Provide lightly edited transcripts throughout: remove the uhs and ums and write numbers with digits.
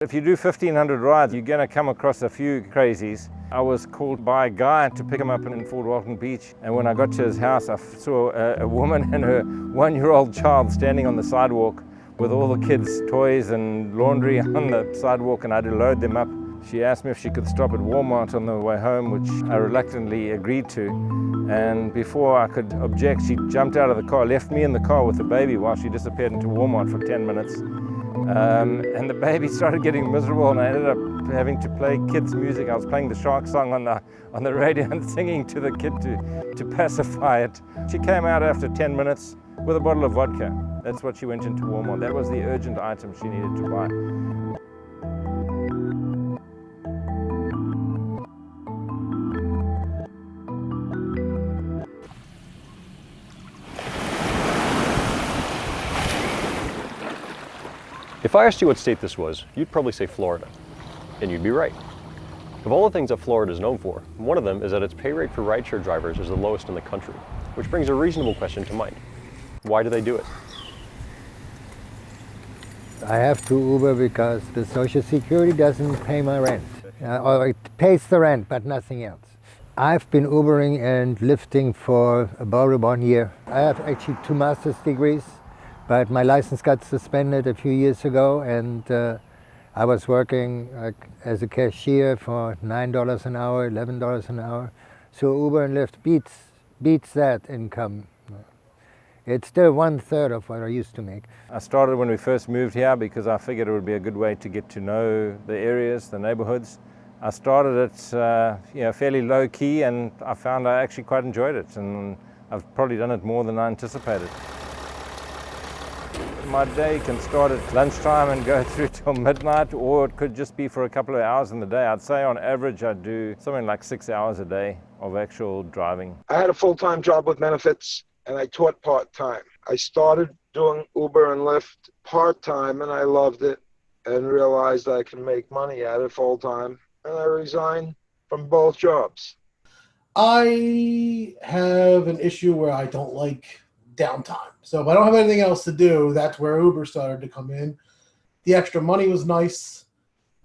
If you do 1,500 rides, you're going to come across a few crazies. I was called by a guy to pick him up in Fort Walton Beach, and when I got to his house, I saw a woman and her 1-year-old child standing on the sidewalk with all the kids' toys and laundry on the sidewalk, and I had to load them up. She asked me if she could stop at Walmart on the way home, which I reluctantly agreed to. And before I could object, she jumped out of the car, left me in the car with the baby while she disappeared into Walmart for 10 minutes. And the baby started getting miserable, and I ended up having to play kids' music. I was playing the Shark song on the radio and singing to the kid to pacify it. She came out after 10 minutes with a bottle of vodka. That's what she went into Walmart. That was the urgent item she needed to buy. If I asked you what state this was, you'd probably say Florida, and you'd be right. Of all the things that Florida is known for, one of them is that its pay rate for rideshare drivers is the lowest in the country, which brings a reasonable question to mind. Why do they do it? I have to Uber because the Social Security doesn't pay my rent, or it pays the rent, but nothing else. I've been Ubering and lifting for about 1 year. I have actually 2 master's degrees. But my license got suspended a few years ago, and I was working as a cashier for $9 an hour, $11 an hour. So Uber and Lyft beats that income. It's still 1/3 of what I used to make. I started when we first moved here because I figured it would be a good way to get to know the areas, the neighborhoods. I started it fairly low key, and I found I actually quite enjoyed it, and I've probably done it more than I anticipated. My day can start at lunchtime and go through till midnight, or it could just be for a couple of hours in the day. I'd say on average I do something like 6 hours a day of actual driving. I had a full-time job with benefits, and I taught part-time. I started doing Uber and Lyft part-time, and I loved it and realized I can make money at it full-time, and I resigned from both jobs. I have an issue where I don't like downtime. So if I don't have anything else to do, that's where Uber started to come in. The extra money was nice,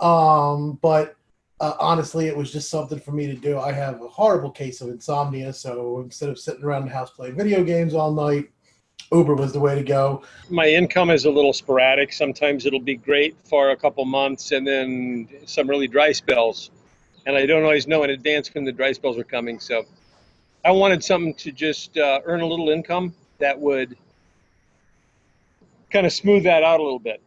but honestly, it was just something for me to do. I have a horrible case of insomnia, so instead of sitting around the house playing video games all night, Uber was the way to go. My income is a little sporadic. Sometimes it'll be great for a couple months, and then some really dry spells. And I don't always know in advance when the dry spells are coming. So I wanted something to just earn a little income that would kind of smooth that out a little bit.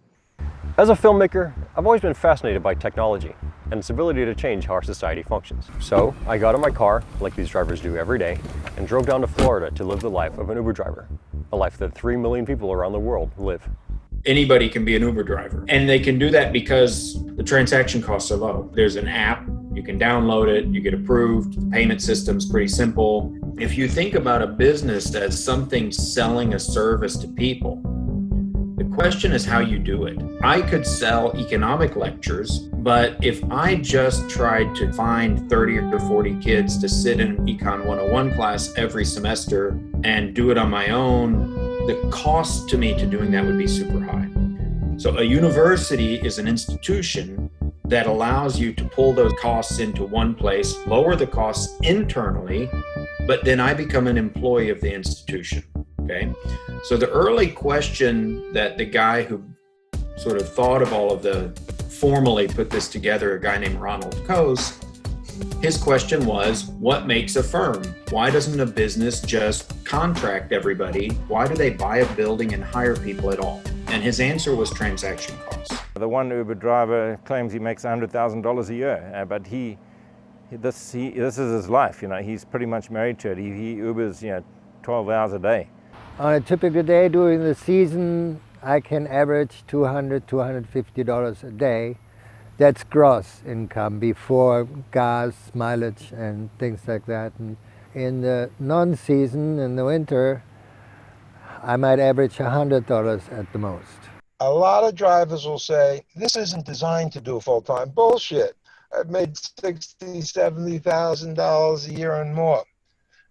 As a filmmaker, I've always been fascinated by technology and its ability to change how our society functions. So I got in my car, like these drivers do every day, and drove down to Florida to live the life of an Uber driver, a life that 3 million people around the world live. Anybody can be an Uber driver, and they can do that because the transaction costs are low. There's an app, you can download it, you get approved, the payment system's pretty simple. If you think about a business as something selling a service to people, the question is how you do it. I could sell economic lectures, but if I just tried to find 30 or 40 kids to sit in an Econ 101 class every semester and do it on my own, the cost to me to doing that would be super high. So a university is an institution that allows you to pull those costs into one place, lower the costs internally, but then I become an employee of the institution, okay? So the early question that the guy who sort of thought of all of formally put this together, a guy named Ronald Coase, his question was, what makes a firm? Why doesn't a business just contract everybody? Why do they buy a building and hire people at all? And his answer was transaction costs. The one Uber driver claims he makes $100,000 a year, but this is his life. He's pretty much married to it. He Ubers 12 hours a day. On a typical day during the season, I can average $200, $250 a day. That's gross income before gas, mileage, and things like that. And in the non-season, in the winter, I might average $100 at the most. A lot of drivers will say, this isn't designed to do full-time. Bullshit. I've made $60,000, $70,000 a year and more.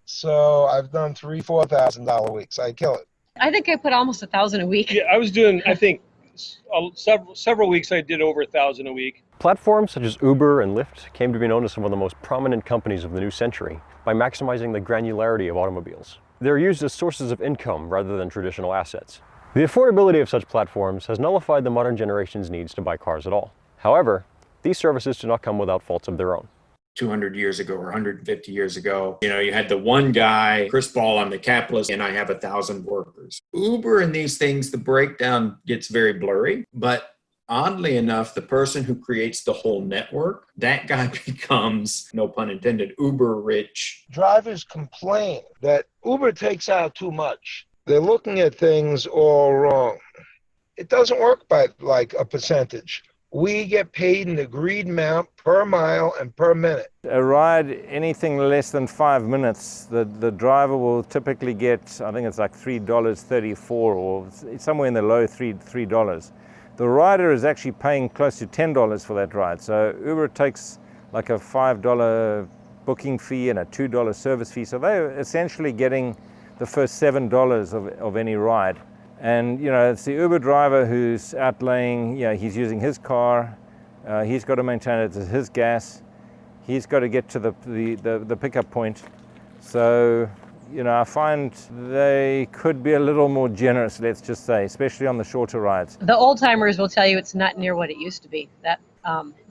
So I've done $3,000, $4,000 weeks. I kill it. I think I put almost 1,000 a week. Yeah, I was doing, I think, several weeks I did over 1,000 a week. Platforms such as Uber and Lyft came to be known as some of the most prominent companies of the new century by maximizing the granularity of automobiles. They're used as sources of income rather than traditional assets. The affordability of such platforms has nullified the modern generation's needs to buy cars at all. However, these services do not come without faults of their own. 200 years ago or 150 years ago, you had the one guy, Chris Ball, I'm the capitalist, and I have 1,000 workers. Uber and these things, the breakdown gets very blurry, but oddly enough, the person who creates the whole network, that guy becomes, no pun intended, uber rich. Drivers complain that Uber takes out too much. They're looking at things all wrong. It doesn't work by like a percentage. We get paid an agreed amount per mile and per minute. A ride, anything less than 5 minutes, the driver will typically get, I think it's like $3.34 or somewhere in the low $3. The rider is actually paying close to $10 for that ride. So Uber takes like a $5 booking fee and a $2 service fee. So they're essentially getting the first $7 of any ride. And it's the Uber driver who's outlaying, he's using his car, he's got to maintain it as his gas, he's got to get to the pickup point. So, I find they could be a little more generous, let's just say, especially on the shorter rides. The old timers will tell you it's not near what it used to be. That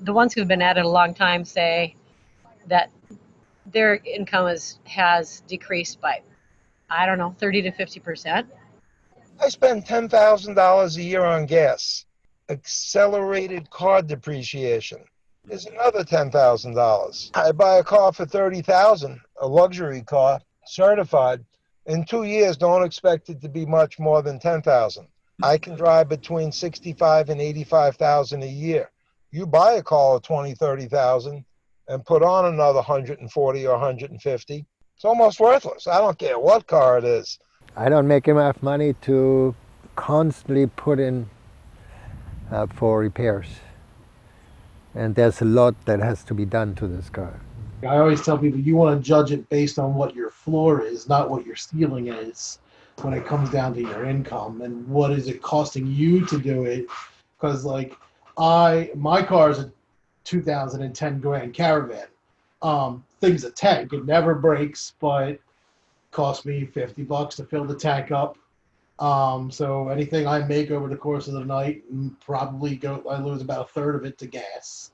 the ones who've been at it a long time say that their income has decreased by, 30 to 50%. I spend $10,000 a year on gas. Accelerated car depreciation is another $10,000. I buy a car for $30,000, a luxury car, certified. In 2 years, don't expect it to be much more than $10,000. I can drive between $65,000 and $85,000 a year. You buy a car of $20,000, $30,000 and put on another $140,000 or $150,000. It's almost worthless. I don't care what car it is. I don't make enough money to constantly put in for repairs. And there's a lot that has to be done to this car. I always tell people you want to judge it based on what your floor is, not what your ceiling is when it comes down to your income and what is it costing you to do it. Because my car is a 2010 Grand Caravan. Thing's a tank. It never breaks, but cost me $50 to fill the tank up. So anything I make over the course of the night, I lose about a third of it to gas.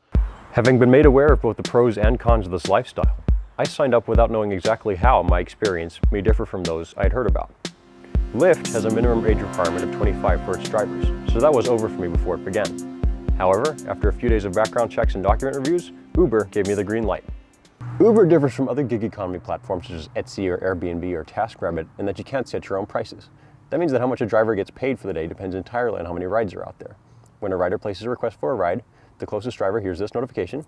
Having been made aware of both the pros and cons of this lifestyle, I signed up without knowing exactly how my experience may differ from those I had heard about. Lyft has a minimum age requirement of 25 for its drivers, so that was over for me before it began. However, after a few days of background checks and document reviews, Uber gave me the green light. Uber differs from other gig economy platforms such as Etsy or Airbnb or TaskRabbit in that you can't set your own prices. That means that how much a driver gets paid for the day depends entirely on how many rides are out there. When a rider places a request for a ride, the closest driver hears this notification,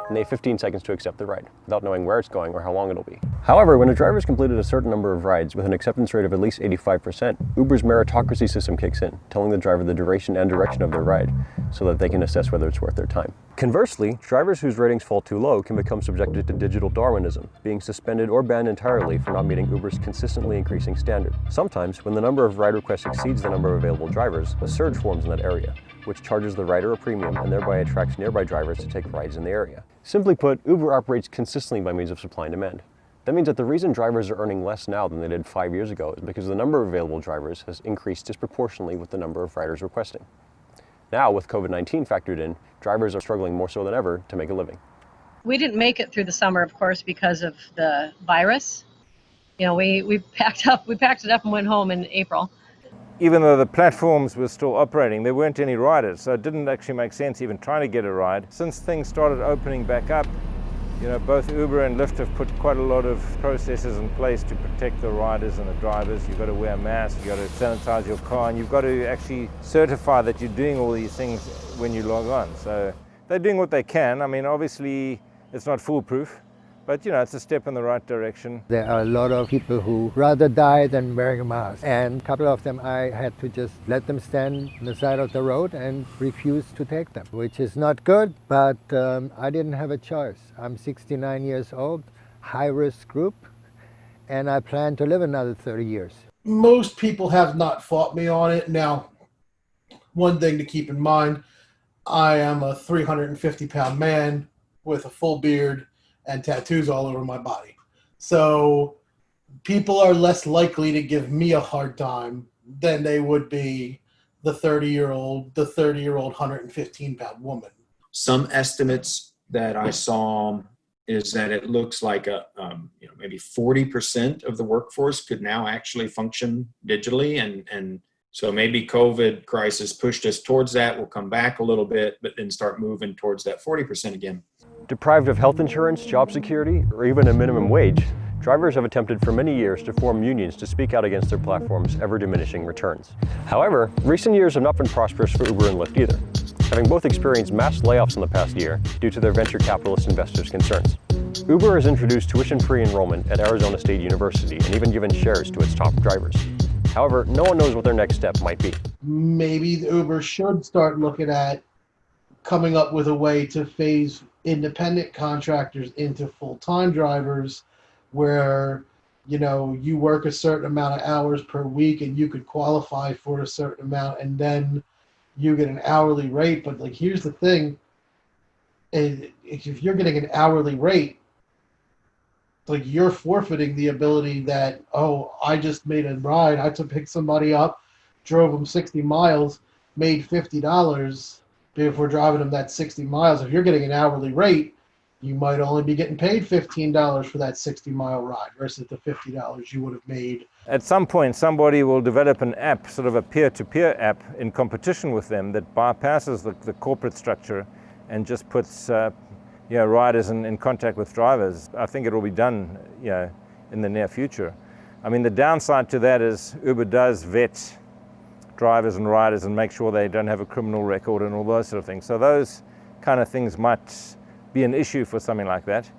and they have 15 seconds to accept the ride, without knowing where it's going or how long it'll be. However, when a driver's completed a certain number of rides with an acceptance rate of at least 85%, Uber's meritocracy system kicks in, telling the driver the duration and direction of their ride, so that they can assess whether it's worth their time. Conversely, drivers whose ratings fall too low can become subjected to digital Darwinism, being suspended or banned entirely for not meeting Uber's consistently increasing standard. Sometimes, when the number of ride requests exceeds the number of available drivers, a surge forms in that area, which charges the rider a premium and thereby attracts nearby drivers to take rides in the area. Simply put, Uber operates consistently by means of supply and demand. That means that the reason drivers are earning less now than they did 5 years ago is because the number of available drivers has increased disproportionately with the number of riders requesting. Now, with COVID-19 factored in, drivers are struggling more so than ever to make a living. We didn't make it through the summer, of course, because of the virus. We packed it up and went home in April. Even though the platforms were still operating, there weren't any riders, so it didn't actually make sense even trying to get a ride. Since things started opening back up, both Uber and Lyft have put quite a lot of processes in place to protect the riders and the drivers. You've got to wear a mask, you've got to sanitize your car, and you've got to actually certify that you're doing all these things when you log on. So they're doing what they can. I mean, obviously it's not foolproof, but it's a step in the right direction. There are a lot of people who rather die than wearing a mask. And a couple of them, I had to just let them stand on the side of the road and refuse to take them, which is not good, but I didn't have a choice. I'm 69 years old, high-risk group, and I plan to live another 30 years. Most people have not fought me on it. Now, one thing to keep in mind, I am a 350-pound man with a full beard and tattoos all over my body. So people are less likely to give me a hard time than they would be the 30-year-old 115-pound woman. Some estimates that I saw is that it looks like maybe 40% of the workforce could now actually function digitally, and so maybe COVID crisis pushed us towards that. We'll come back a little bit, but then start moving towards that 40% again. Deprived of health insurance, job security, or even a minimum wage, drivers have attempted for many years to form unions to speak out against their platform's ever-diminishing returns. However, recent years have not been prosperous for Uber and Lyft either, having both experienced mass layoffs in the past year due to their venture capitalist investors' concerns. Uber has introduced tuition-free enrollment at Arizona State University and even given shares to its top drivers. However, no one knows what their next step might be. Maybe Uber should start looking at coming up with a way to phase independent contractors into full-time drivers, where you work a certain amount of hours per week and you could qualify for a certain amount, and then you get an hourly rate. But here's the thing, if you're getting an hourly rate, you're forfeiting the ability that, I just made a ride, I pick somebody up, drove them 60 miles, made $50 before driving them that 60 miles. If you're getting an hourly rate, you might only be getting paid $15 for that 60-mile ride versus the $50 you would have made. At some point, somebody will develop an app, sort of a peer-to-peer app in competition with them that bypasses the corporate structure and just puts riders in contact with drivers. I think it will be done in the near future. I mean, the downside to that is Uber does vet drivers and riders and make sure they don't have a criminal record and all those sort of things. So those kind of things might be an issue for something like that.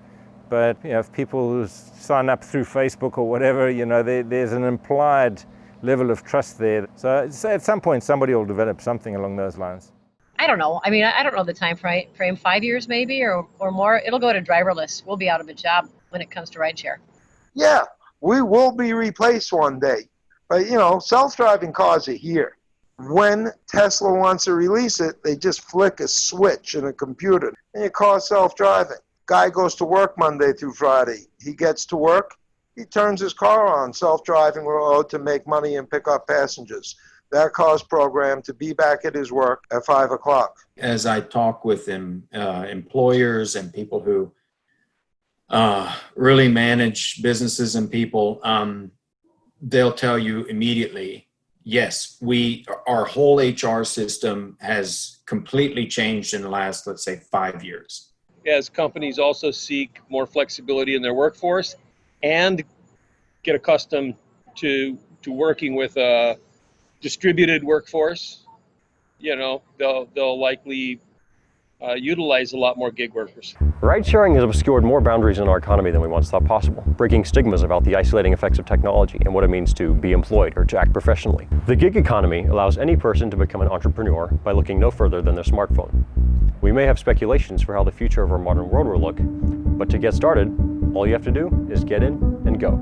But if people sign up through Facebook or whatever, there's an implied level of trust there. So at some point somebody will develop something along those lines. I don't know. I mean, I don't know the time frame, 5 years maybe or more. It'll go to driverless. We'll be out of a job when it comes to rideshare. Yeah, we will be replaced one day. But, self-driving cars are here. When Tesla wants to release it, they just flick a switch in a computer and your car's self-driving. Guy goes to work Monday through Friday. He gets to work, he turns his car on, self-driving road to make money and pick up passengers. That car's programmed to be back at his work at 5 o'clock. As I talk with employers and people who really manage businesses and people, they'll tell you immediately, yes, our whole HR system has completely changed in the last, let's say, 5 years. As companies also seek more flexibility in their workforce and get accustomed to working with a distributed workforce, they'll likely utilize a lot more gig workers. Ride-sharing has obscured more boundaries in our economy than we once thought possible, breaking stigmas about the isolating effects of technology and what it means to be employed or to act professionally. The gig economy allows any person to become an entrepreneur by looking no further than their smartphone. We may have speculations for how the future of our modern world will look, but to get started, all you have to do is get in and go.